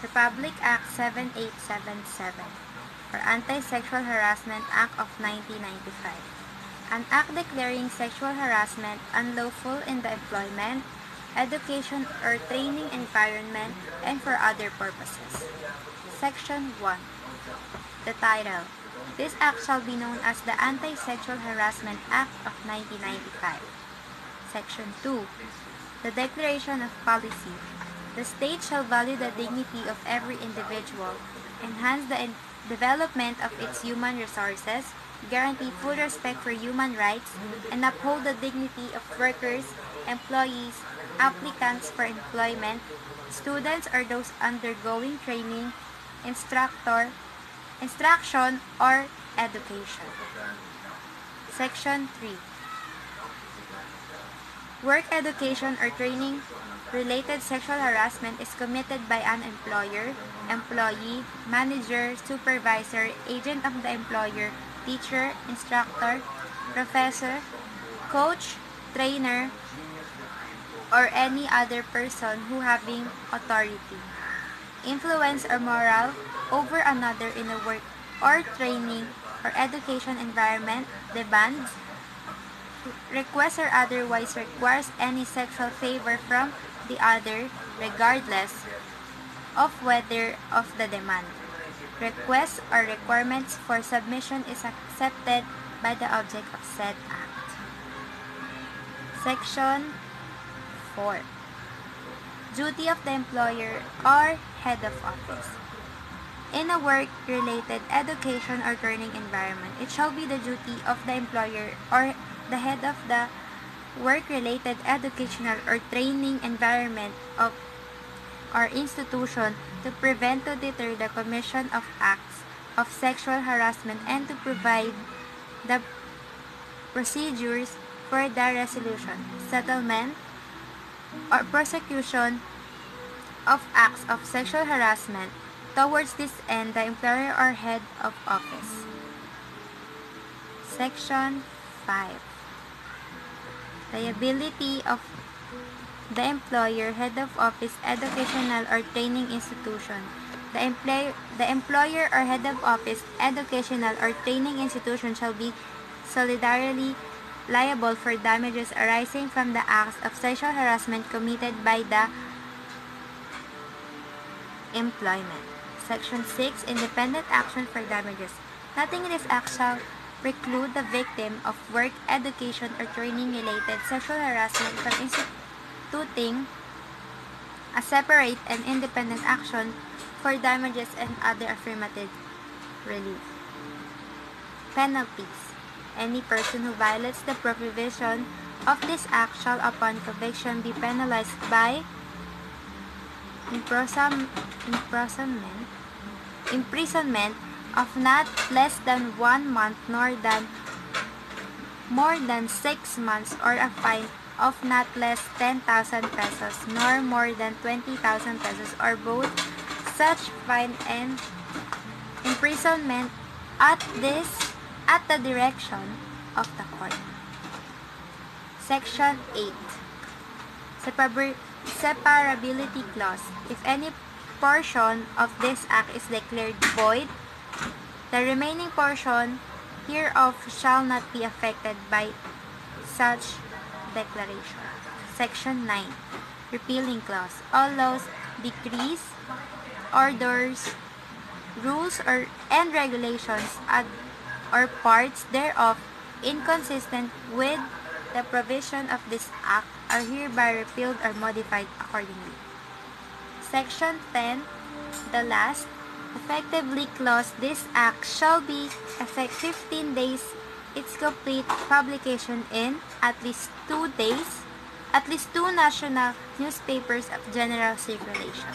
Republic Act 7877 or Anti-Sexual Harassment Act of 1995. An act declaring sexual harassment unlawful in the employment, education, or training environment and for other purposes. Section 1. The title. This act shall be known as the Anti-Sexual Harassment Act of 1995. Section 2. The Declaration of Policy. The state shall value the dignity of every individual, enhance the development of its human resources, guarantee full respect for human rights, and uphold the dignity of workers, employees, applicants for employment, students or those undergoing training, instruction, or education. Section 3. Work, education, or training-related sexual harassment is committed by an employer, employee, manager, supervisor, agent of the employer, teacher, instructor, professor, coach, trainer, or any other person who having authority, influence, or moral over another in a work or training or education environment, demands, requests, or otherwise requires any sexual favor from the other, regardless of whether of the demand, request, or requirements for submission is accepted by the object of said act. Section 4. Duty of the employer or head of office. In a work-related education or training environment, it shall be the duty of the employer or the head of the work-related educational or training environment of or institution to prevent or deter the commission of acts of sexual harassment and to provide the procedures for the resolution, settlement, or prosecution of acts of sexual harassment. Towards this end, the employer or head of office. Section 5. Liability of the employer, head of office, educational or training institution. The employer or head of office, educational or training institution shall be solidarily liable for damages arising from the acts of sexual harassment committed by the employment. Section 6. Independent action for damages. Nothing in this act shall preclude the victim of work, education, or training-related sexual harassment from instituting a separate and independent action for damages and other affirmative relief. Penalties. Any person who violates the provision of this act shall upon conviction be penalized by imprisonment of not less than 1 month nor than more than 6 months, or a fine of not less 10,000 pesos nor more than 20,000 pesos, or both such fine and imprisonment at the direction of the court. Section 8. Separability clause. If any portion of this act is declared void, the remaining portion hereof shall not be affected by such declaration. Section 9. Repealing clause. All laws, decrees, orders, rules, and regulations or parts thereof inconsistent with the provision of this act are hereby repealed or modified accordingly. Section 10. The last. Effectively clause. This act shall be effective 15 days its complete publication in at least 2 national newspapers of general circulation.